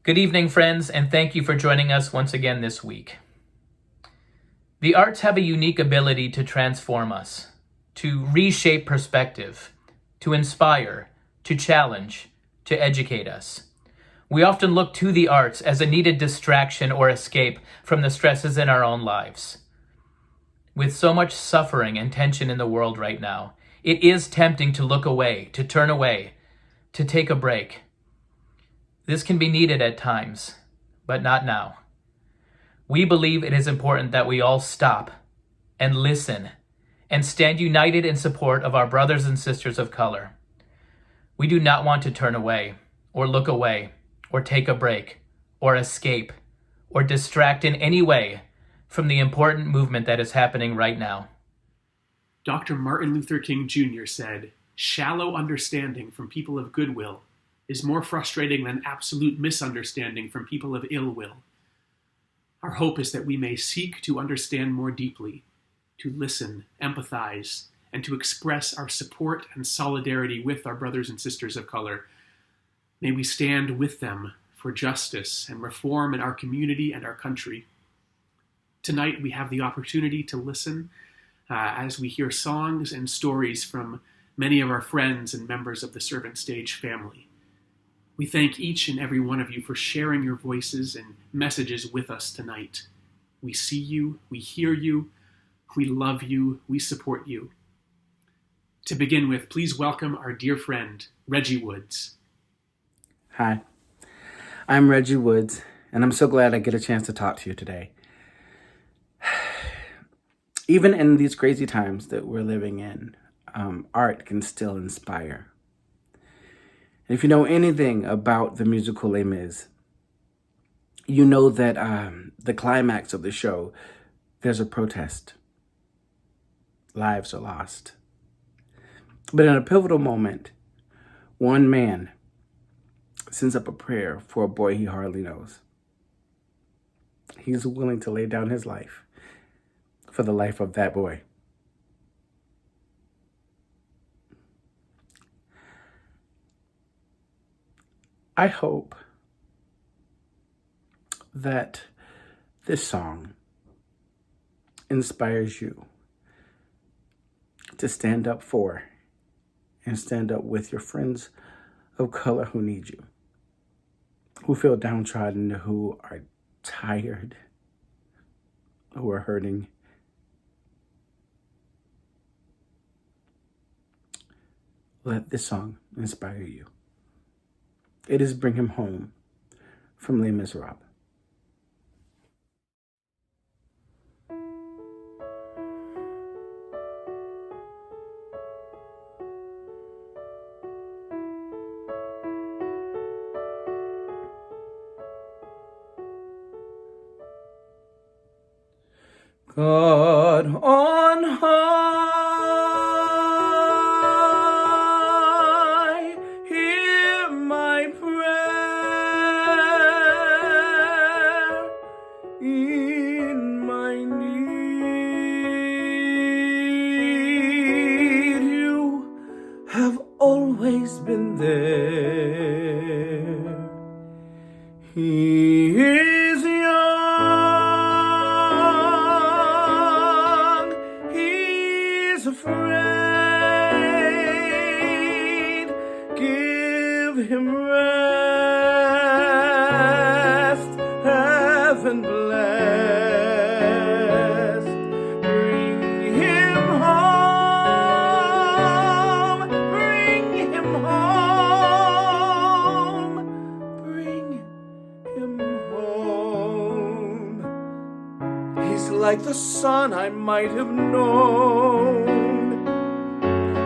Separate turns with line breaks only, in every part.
Good evening, friends, and thank you for joining us once again this week. The arts have a unique ability to transform us, to reshape perspective, to inspire, to challenge, to educate us. We often look to the arts as a needed distraction or escape from the stresses in our own lives. With so much suffering and tension in the world right now, it is tempting to look away, to turn away, to take a break. This can be needed at times, but not now. We believe it is important that we all stop and listen and stand united in support of our brothers and sisters of color. We do not want to turn away or look away or take a break or escape or distract in any way from the important movement that is happening right now.
Dr. Martin Luther King Jr. said, "Shallow understanding from people of goodwill is more frustrating than absolute misunderstanding from people of ill will." Our hope is that we may seek to understand more deeply, to listen, empathize, and to express our support and solidarity with our brothers and sisters of color. May we stand with them for justice and reform in our community and our country. Tonight we have the opportunity to listen as we hear songs and stories from many of our friends and members of the Servant Stage family. We thank each and every one of you for sharing your voices and messages with us tonight. We see you, we hear you, we love you, we support you. To begin with, please welcome our dear friend, Reggie Woods.
Hi, I'm Reggie Woods, and I'm so glad I get a chance to talk to you today. Even in these crazy times that we're living in, art can still inspire. And if you know anything about the musical Les Mis, you know that the climax of the show, there's a protest. Lives are lost. But in a pivotal moment, one man sends up a prayer for a boy he hardly knows. He's willing to lay down his life for the life of that boy. I hope that this song inspires you to stand up for and stand up with your friends of color who need you, who feel downtrodden, who are tired, who are hurting. Let this song inspire you. It is Bring Him Home from Les Miserables. God on high, hear my prayer. In my need, you have always been there. He is young, he's afraid. Give him rest, heaven blessed. Bring him home, bring him home, bring him home. He's like the son I might have known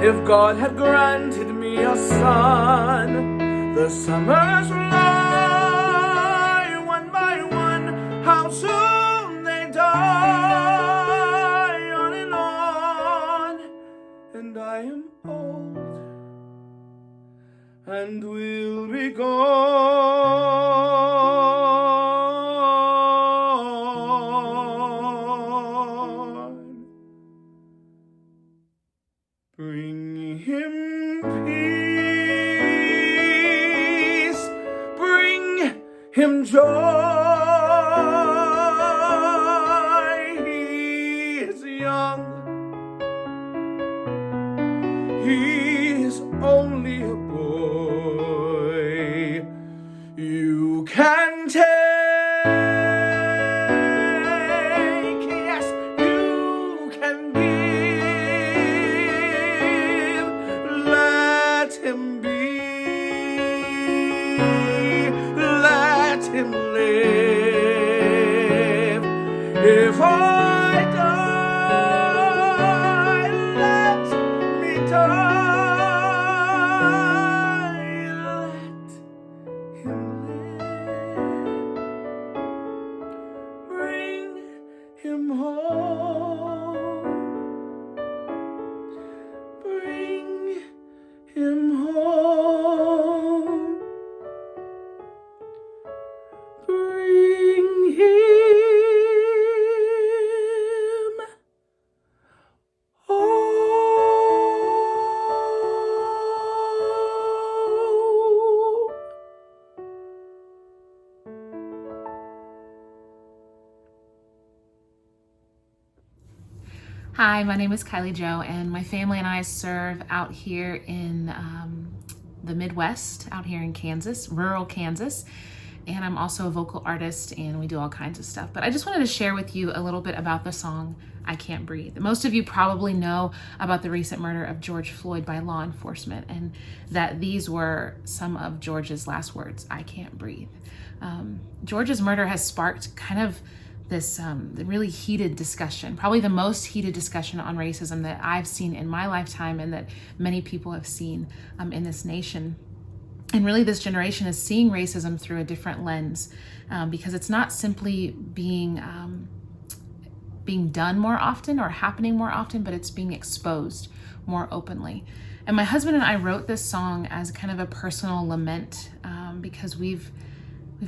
if God had granted me a son. The summers fly one by one, how soon they die, on, and I am old and will be gone. Bring him peace, bring him and joy. He is young, he is only a boy. You can take, yes, you can give. Let him be, let him live. If I die, let me die. Let him live. Bring him home. Bring him home. Bring him home.
Hi, my name is Kylie Jo, and my family and I serve out here in the Midwest, out here in Kansas, rural Kansas. And I'm also a vocal artist, and we do all kinds of stuff. But I just wanted to share with you a little bit about the song I Can't Breathe. Most of you probably know about the recent murder of George Floyd by law enforcement, and that these were some of George's last words, I can't breathe. George's murder has sparked kind of this really heated discussion, probably the most heated discussion on racism that I've seen in my lifetime and that many people have seen in this nation. And really this generation is seeing racism through a different lens because it's not simply being done more often or happening more often, but it's being exposed more openly. And my husband and I wrote this song as kind of a personal lament because we've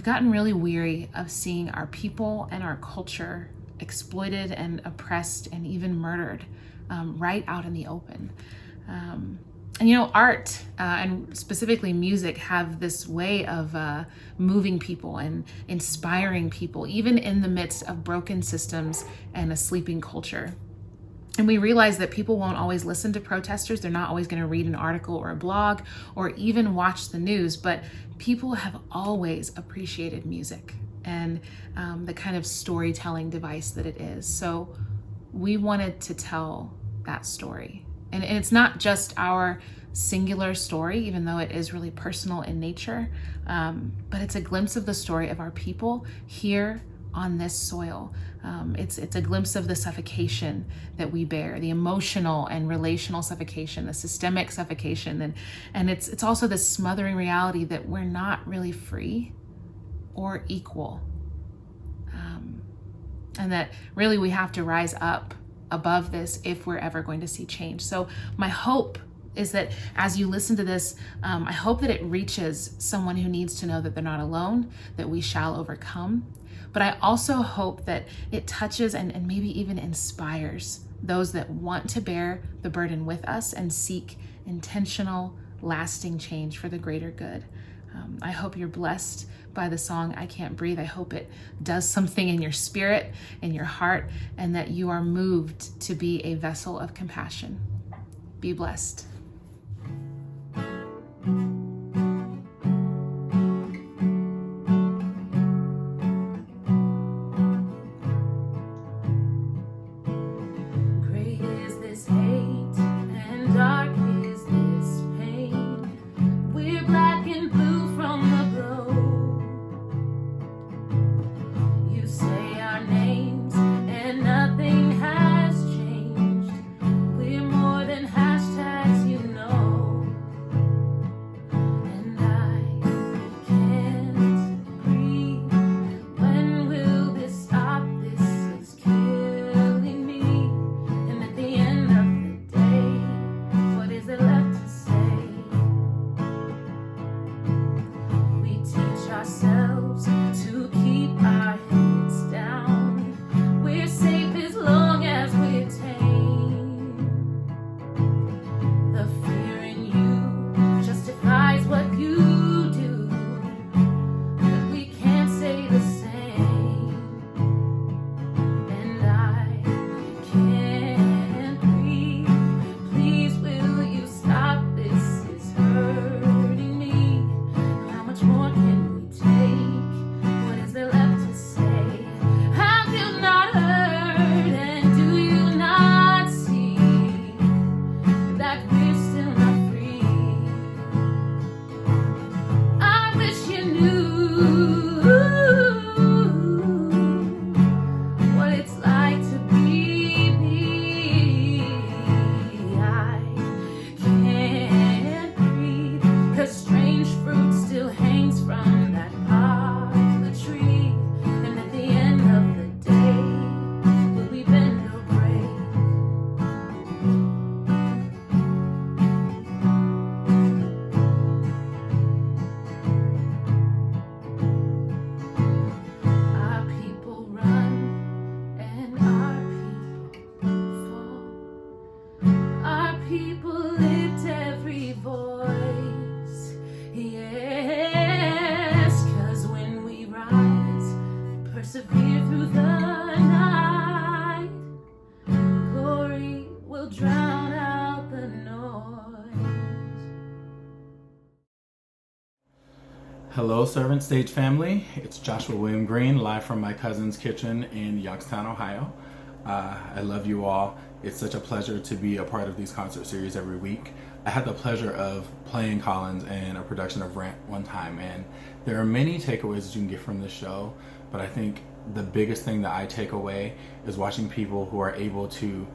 gotten really weary of seeing our people and our culture exploited and oppressed and even murdered right out in the open. And you know, art and specifically music have this way of moving people and inspiring people, even in the midst of broken systems and a sleeping culture. And we realize that people won't always listen to protesters. They're not always going to read an article or a blog or even watch the news, but people have always appreciated music and the kind of storytelling device that it is. So we wanted to tell that story. And it's not just our singular story, even though it is really personal in nature, but it's a glimpse of the story of our people here on this soil. It's a glimpse of the suffocation that we bear, the emotional and relational suffocation, the systemic suffocation, and it's also this smothering reality that we're not really free or equal, and that really we have to rise up above this if we're ever going to see change. So my hope is that as you listen to this, I hope that it reaches someone who needs to know that they're not alone, that we shall overcome. But I also hope that it touches and maybe even inspires those that want to bear the burden with us and seek intentional, lasting change for the greater good. I hope you're blessed by the song I Can't Breathe. I hope it does something in your spirit, in your heart, and that you are moved to be a vessel of compassion. Be blessed. Great is this hate and dark is this pain. We're black and blue from the glow. You say our names and nothing has changed. We're more than hashtags.
Hello, Servant Stage family. It's Joshua William Green, live from my cousin's kitchen in Youngstown, Ohio. I love you all. It's such a pleasure to be a part of these concert series every week. I had the pleasure of playing Collins in a production of Rent one time, and there are many takeaways that you can get from this show, but I think the biggest thing that I take away is watching people who are able to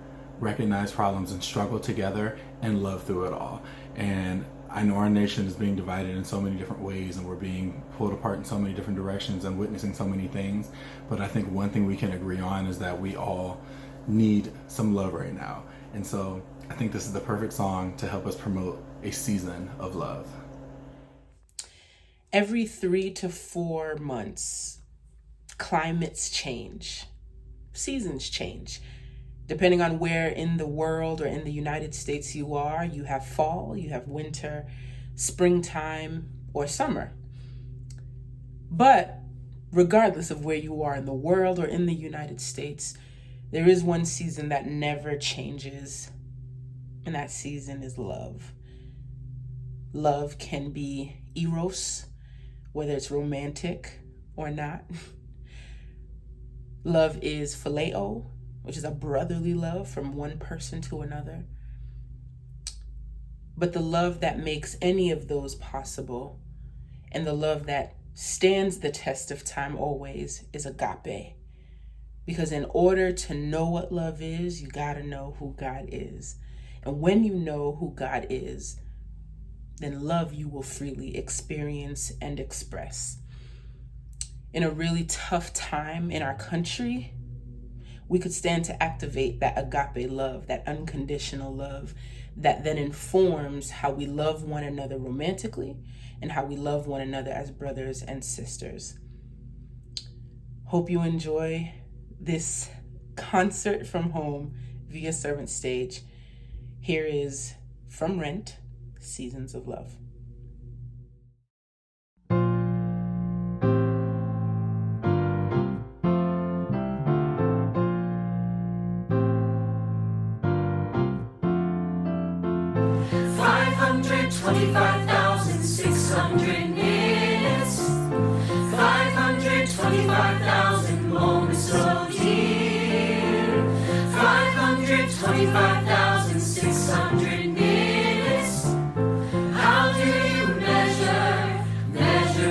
recognize problems and struggle together and love through it all. And I know our nation is being divided in so many different ways, and we're being pulled apart in so many different directions and witnessing so many things. But I think one thing we can agree on is that we all need some love right now. And so I think this is the perfect song to help us promote a season of love.
Every 3 to 4 months, climates change, seasons change. Depending on where in the world or in the United States you are, you have fall, you have winter, springtime, or summer. But regardless of where you are in the world or in the United States, there is one season that never changes, and that season is love. Love can be eros, whether it's romantic or not. Love is phileo, which is a brotherly love from one person to another. But the love that makes any of those possible, and the love that stands the test of time always, is agape. Because in order to know what love is, you gotta know who God is. And when you know who God is, then love you will freely experience and express. In a really tough time in our country, we could stand to activate that agape love, that unconditional love, that then informs how we love one another romantically and how we love one another as brothers and sisters. Hope you enjoy this concert from home via Servant Stage. Here is from Rent, Seasons of Love.
$525,600 minutes, 525,000 moments of year, 525,600 minutes. How do you measure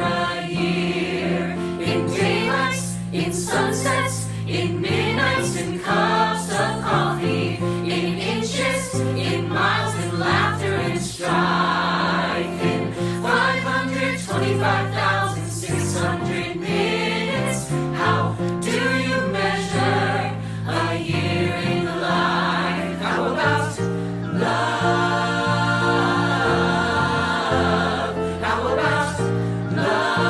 a year? In daylights, in sunsets, in midnights, in cups of coffee, in inches, in miles, in laughter and strife, in 525,600 minutes. How do you measure a year in life? How about love? How about love?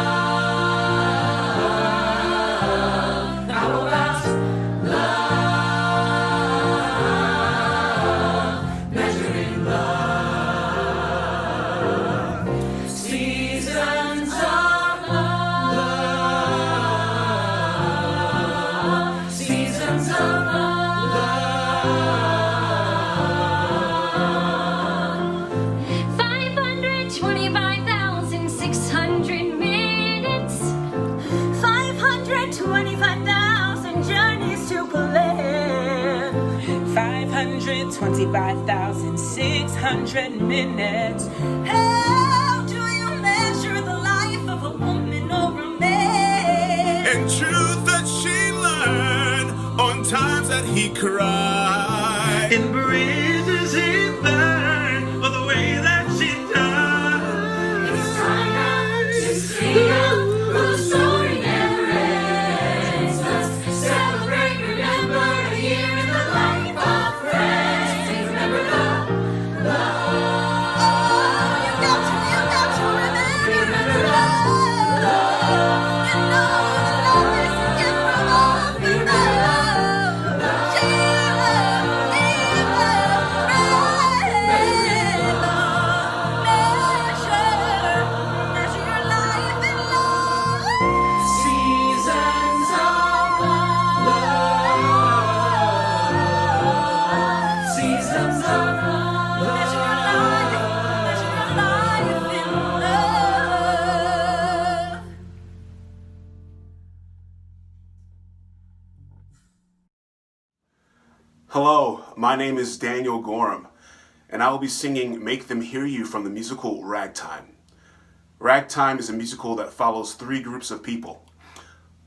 How about love? Measuring love. Seasons of love. Seasons of love.
525,600 minutes, 525,000 journeys to Berlin,
525,600 minutes.
how do you measure the life of a woman or a man?
And truth that she learned on times that he cried. And bridges he burned for the way that she died.
It's time now to sing out, for the story never ends. Let's celebrate, remember a year in the life of friends. Remember the love.
You got to remember love. You know that love is a gift from all we love. Jesus.
Hello, my name is Daniel Gorham, and I will be singing Make Them Hear You from the musical Ragtime. Ragtime is a musical that follows three groups of people: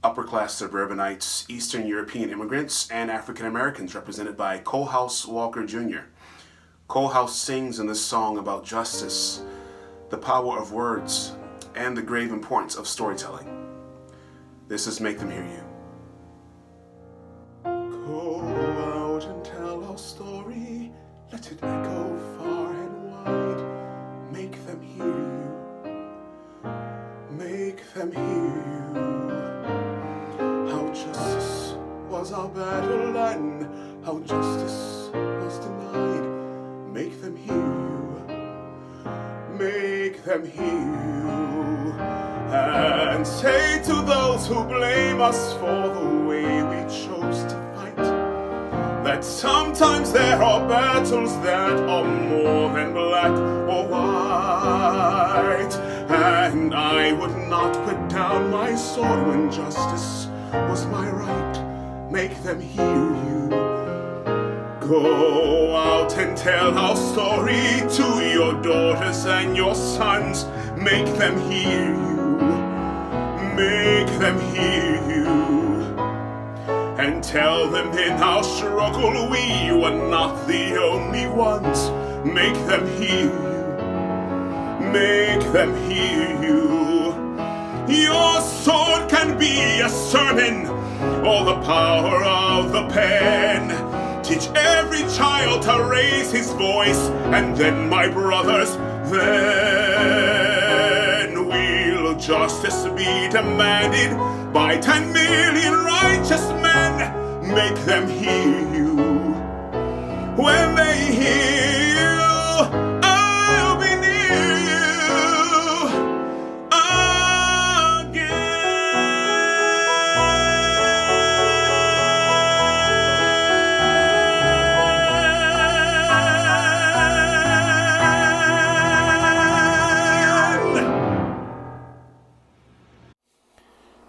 upper-class suburbanites, Eastern European immigrants, and African Americans, represented by Colehouse Walker Jr. Colehouse sings in this song about justice, the power of words, and the grave importance of storytelling. This is Make Them Hear You. Go out and tell our story, let it echo far and wide. Make them hear you, make them hear you. How justice was our battle and how justice was denied. Make them hear you, make them hear you. And say to those who blame us for the way we chose to fight, that sometimes there are battles that are more than black or white. And I would not put down my sword when justice was my right. Make them hear you. Go out and tell our story to your daughters and your sons. Make them hear you. Make them hear you. And tell them in our struggle we were not the only ones. Make them hear you. Make them hear you. Your sword can be a sermon or the power of the pen. Teach every child to raise his voice, and then, my brothers, then will justice be demanded by 10 million righteous men. Make them hear you. When they hear you, I'll be near you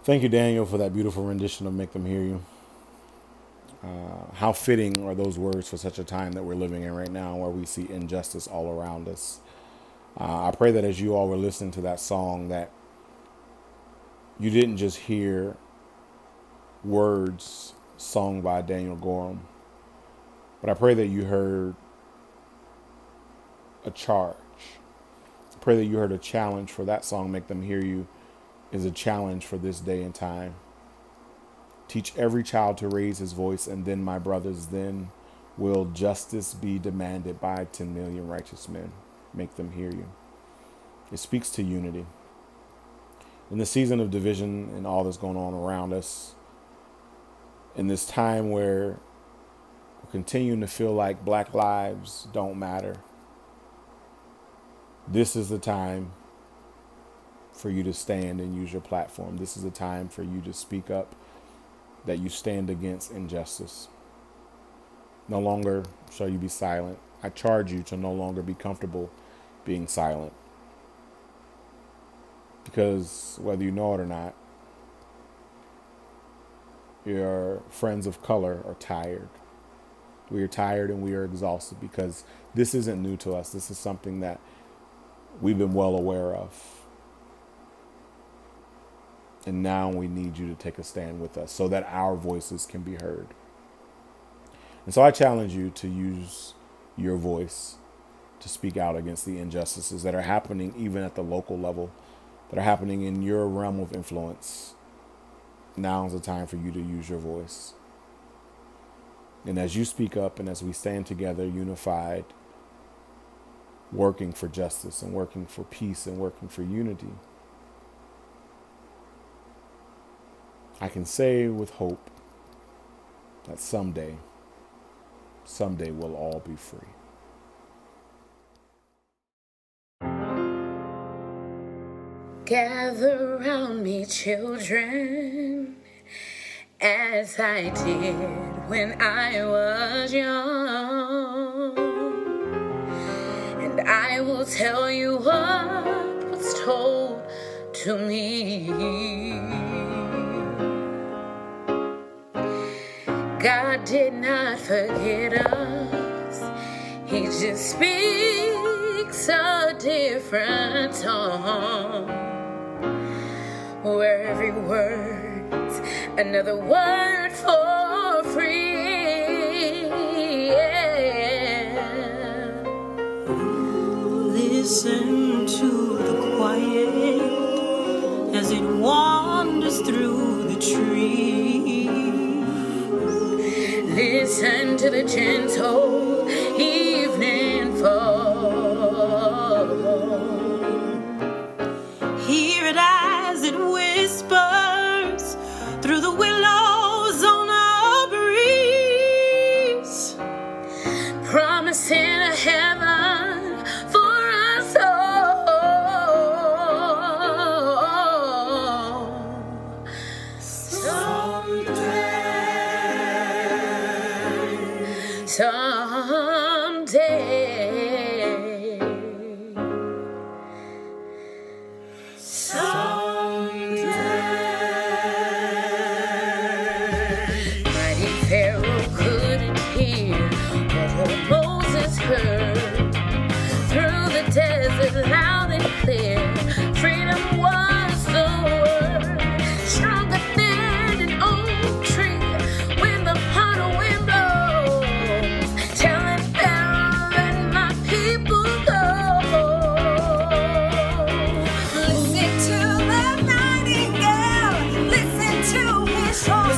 Thank you, Daniel, for that beautiful rendition of Make Them Hear You. How fitting are those words for such a time that we're living in right now, where we see injustice all around us. I pray that as you all were listening to that song, that you didn't just hear words sung by Daniel Gorham, but I pray that you heard a charge. I pray that you heard a challenge, for that song, Make Them Hear You, is a challenge for this day and time. Teach every child to raise his voice, and then, my brothers, then will justice be demanded by 10 million righteous men. Make them hear you. It speaks to unity. In the season of division and all that's going on around us, in this time where we're continuing to feel like black lives don't matter, this is the time for you to stand and use your platform. This is the time for you to speak up, that you stand against injustice. No longer shall you be silent. I charge you to no longer be comfortable being silent. Because whether you know it or not, your friends of color are tired. We are tired and we are exhausted, because this isn't new to us. This is something that we've been well aware of. And now we need you to take a stand with us so that our voices can be heard. And so I challenge you to use your voice to speak out against the injustices that are happening even at the local level, that are happening in your realm of influence. Now is the time for you to use your voice. And as you speak up and as we stand together, unified, working for justice and working for peace and working for unity, I can say with hope that someday we'll all be free.
Gather round me, children, as I did when I was young, and I will tell you what was told to me. God did not forget us. He just speaks a different tone, where every word's another word for free. Yeah.
Listen to the quiet as it wanders through the trees.
Listen to the gentle evening fall.
Hear it as it whispers through the willows on a breeze,
promising a heaven for us all. Someday. Mighty Pharaoh couldn't hear what old Moses heard. Through the desert, loud and clear, freedom was the word. Stronger than an oak tree when the hot wind blows, telling Pharaoh, let my people go.
listen to the nightingale, listen to his song.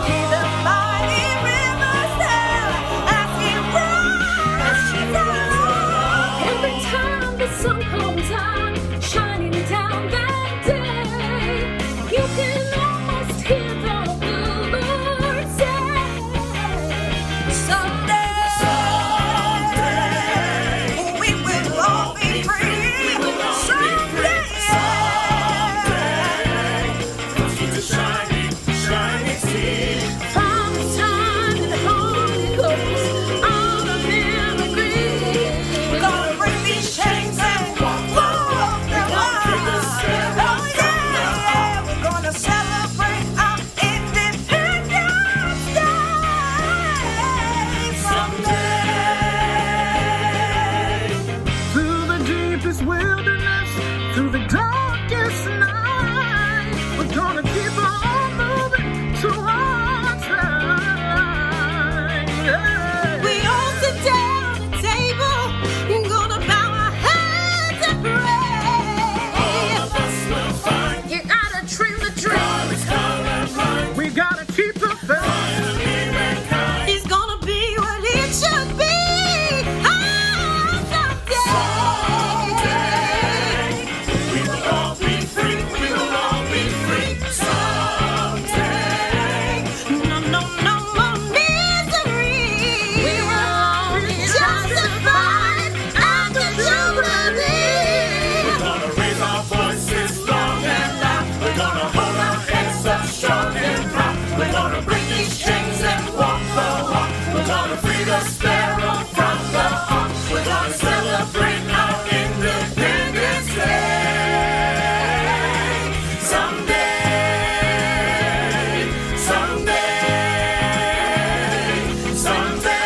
Hear the mighty rivers there as he rises along.
Every time the sun comes out, shining down that day, you can almost hear the Lord say,
Someday, we will all be free. Someday,
Father, Son, and the Holy Ghost, all of them agree.
we're gonna break these chains and walk the line. Oh yeah, we're gonna celebrate our Independence Day someday.
Through the deepest wilderness, through the darkest night, we're gonna keep on moving towards the light. Yeah.
We all sit down at the table, we're gonna bow our heads and pray.
You gotta dream the dream.
We gotta keep the faith.
It's gonna be what it should be. Someday.
We will all be free. We will all be free someday.
No more misery.
We will all be
justified after Jubilee.
We're gonna raise our voices long and loud. We're gonna hold our heads up strong and proud. We're gonna break these chains and walk the walk. We're gonna free the sparrow from the hawk. We're gonna celebrate our Independence Day. Someday, someday, someday,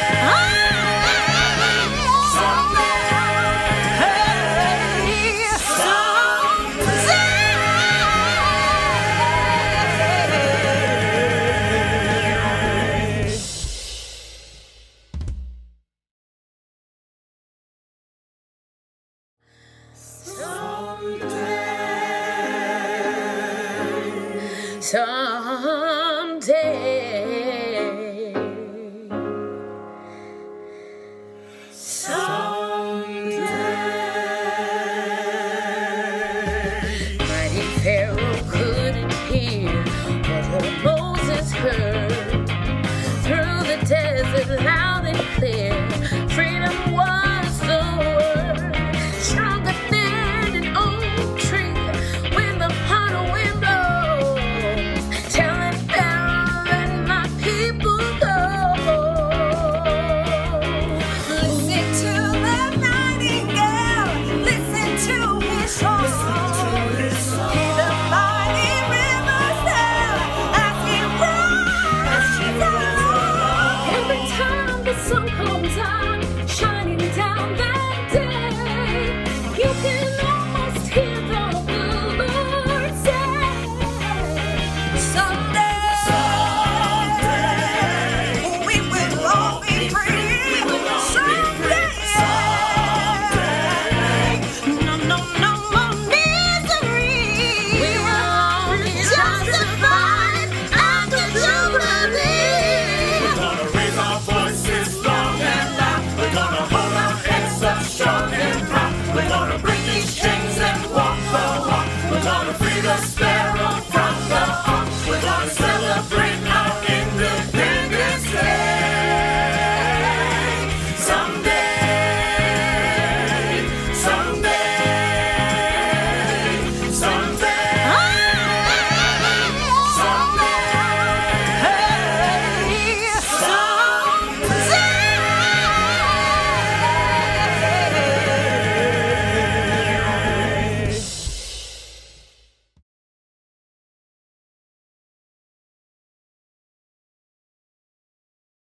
Mighty Pharaoh couldn't hear what old Moses heard. Through the desert, loud and clear, freedom was the word. Stronger than an oak tree when the hot wind blows, telling Pharaoh, let my people go.
Listen to the nightingale, listen to his song. Hear the mighty rivers there as he rises
these chains.